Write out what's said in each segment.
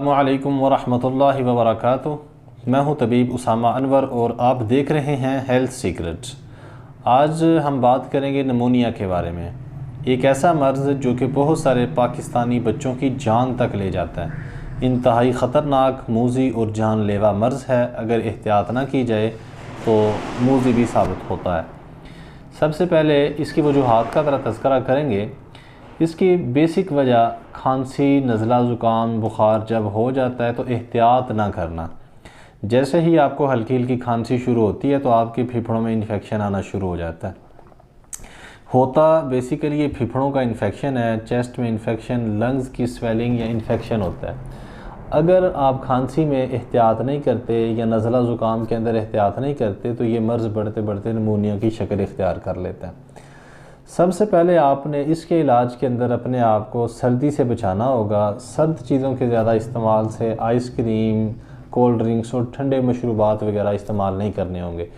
अस्सलामुअलैकुम वरहमतुल्लाहि वबरकातुहू। मैं हूं तबीब उसामा अनवर और आप देख रहे हैं हेल्थ सीक्रेट्स। आज हम बात करेंगे नमूनिया के बारे में। एक ऐसा मर्ज़ जो कि बहुत सारे पाकिस्तानी बच्चों की जान तक ले जाता है। इंतहाई ख़तरनाक, मूज़ी और जानलेवा मर्ज़ है। अगर एहतियात ना की जाए तो मूज़ी भी साबित होता है। सबसे पहले इसकी वजूहात का ज़रा तज़किरा करेंगे। इसकी बेसिक वजह खांसी, नज़ला, ज़ुकाम, बुखार जब हो जाता है तो एहतियात ना करना। जैसे ही आपको हल्की हल्की खांसी शुरू होती है तो आपके फेफड़ों में इन्फेक्शन आना शुरू हो जाता है। होता बेसिकली ये फेफड़ों का इन्फेक्शन है, चेस्ट में इन्फेक्शन, लंग्स की स्वेलिंग या इन्फेक्शन होता है। अगर आप खांसी में एहतियात नहीं करते या नज़ला ज़ुकाम के अंदर एहतियात नहीं करते तो ये मर्ज़ बढ़ते बढ़ते नमूनिया की शक्ल इख्तियार कर लेता है। सबसे पहले आपने इसके इलाज के अंदर अपने आप को सर्दी से बचाना होगा। सर्द चीज़ों के ज़्यादा इस्तेमाल से आइसक्रीम, कोल्ड ड्रिंक्स और ठंडे मशरूबात वगैरह इस्तेमाल नहीं करने होंगे।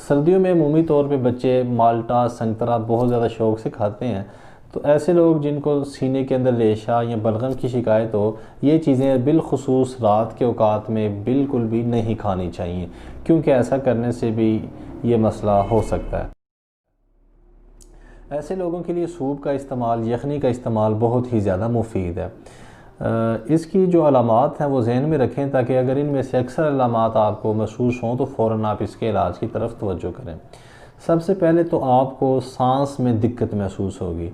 सर्दियों में अमूमी तौर पे बच्चे माल्टा, संतरा बहुत ज़्यादा शौक़ से खाते हैं। तो ऐसे लोग जिनको सीने के अंदर रेशा या बलगम की शिकायत हो, ये चीज़ें बिलखुसूस रात के औकात में बिल्कुल भी नहीं खानी चाहिए, क्योंकि ऐसा करने से भी ये मसला हो सकता है। ऐसे लोगों के लिए सूप का इस्तेमाल, यखनी का इस्तेमाल बहुत ही ज़्यादा मुफीद है। इसकी जो अलामात हैं वो जहन में रखें, ताकि अगर इनमें से अक्सर अलामात आपको महसूस हों तो फ़ौरन आप इसके इलाज की तरफ तवज्जो करें। सबसे पहले तो आपको सांस में दिक्कत महसूस होगी,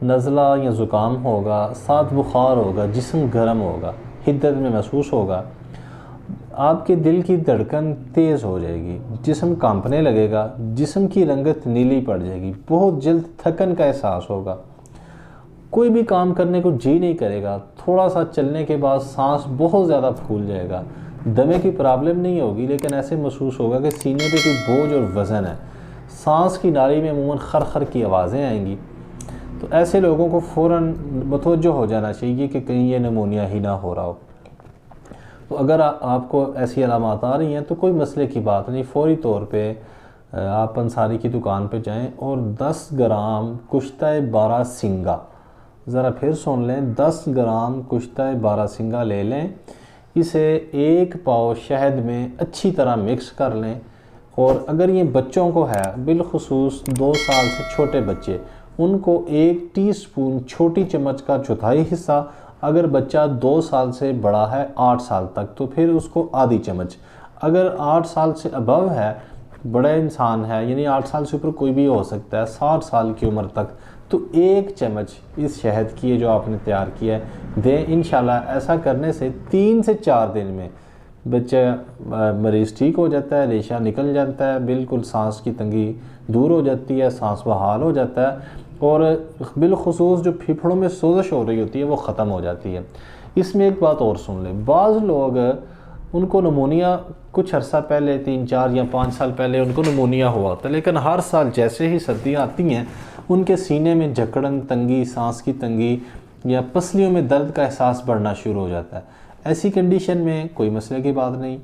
नज़ला या ज़ुकाम होगा, साथ बुखार होगा, जिस्म गर्म होगा, हिद्दत में महसूस होगा, आपके दिल की धड़कन तेज़ हो जाएगी, जिस्म कांपने लगेगा, जिस्म की रंगत नीली पड़ जाएगी, बहुत जल्द थकन का एहसास होगा, कोई भी काम करने को जी नहीं करेगा, थोड़ा सा चलने के बाद सांस बहुत ज़्यादा फूल जाएगा। दमे की प्रॉब्लम नहीं होगी, लेकिन ऐसे महसूस होगा कि सीने पे कोई बोझ और वज़न है। सांस की नाली में अमूमन खर खर की आवाज़ें आएंगी। तो ऐसे लोगों को फ़ौरन मुतवज्जो हो जाना चाहिए कि कहीं ये नमूनिया ही ना हो रहा हो। तो अगर आपको ऐसी अलामात आ रही हैं तो कोई मसले की बात नहीं, फ़ौरी तौर पे आप अंसारी की दुकान पे जाएं और 10 ग्राम कुश्ता बारहसिंगा, ज़रा फिर सुन लें, 10 ग्राम कुश्ता बारहसिंगा ले लें। इसे 1 पाव शहद में अच्छी तरह मिक्स कर लें। और अगर ये बच्चों को है, बिलखुसूस 2 साल से छोटे बच्चे, उनको 1 टीस्पून, छोटी चम्मच का चौथाई हिस्सा, अगर बच्चा 2 साल से बड़ा है 8 साल तक तो फिर उसको आधी चम्मच, अगर 8 साल से अबव है, बड़ा इंसान है, यानी 8 साल से ऊपर कोई भी हो सकता है, 60 साल की उम्र तक, तो 1 चम्मच इस शहद की जो आपने तैयार किया है दें। इंशाल्लाह ऐसा करने से 3 से 4 दिन में बच्चा मरीज़ ठीक हो जाता है, रेशा निकल जाता है, बिल्कुल सांस की तंगी दूर हो जाती है, सांस बहाल हो जाता है और बिलखुसूस जो फेफड़ों में सोजश हो रही होती है वो ख़त्म हो जाती है। इसमें एक बात और सुन लें, बाज़ लोग उनको नमूनिया कुछ अर्सा पहले, 3, 4 या 5 साल पहले उनको नमूनिया हुआ होता है, लेकिन हर साल जैसे ही सर्दियाँ आती हैं उनके सीने में जकड़न, तंगी, सांस की तंगी या पसलियों में दर्द का एहसास बढ़ना शुरू हो जाता है। ऐसी कंडीशन में कोई मसले की बात नहीं,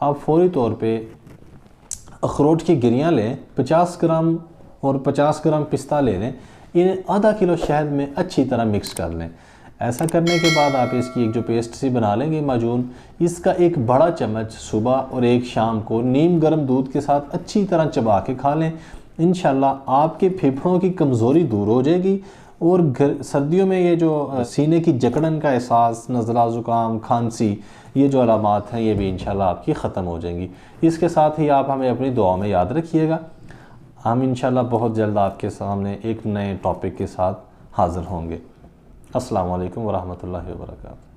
आप फ़ौरी तौर पे अखरोट की गिरियाँ लें, 50 ग्राम और 50 ग्राम पिस्ता ले लें, इन्हें आधा किलो शहद में अच्छी तरह मिक्स कर लें। ऐसा करने के बाद आप इसकी एक जो पेस्ट सी बना लेंगे माजून, इसका 1 बड़ा चम्मच सुबह और 1 शाम को नीम गर्म दूध के साथ अच्छी तरह चबा के खा लें। इंशाल्लाह आपके फेफड़ों की कमज़ोरी दूर हो जाएगी और सर्दियों में ये जो सीने की जकड़न का एहसास, नज़ला, ज़ुकाम, खांसी, ये जो अलामात हैं ये भी इंशाल्लाह आपकी ख़त्म हो जाएंगी। इसके साथ ही आप हमें अपनी दुआ में याद रखिएगा। हम इंशाल्लाह बहुत जल्द आपके सामने एक नए टॉपिक के साथ हाज़िर होंगे। अस्सलामु अलैकुम वरहमतुल्लाहि वबरकातुहू।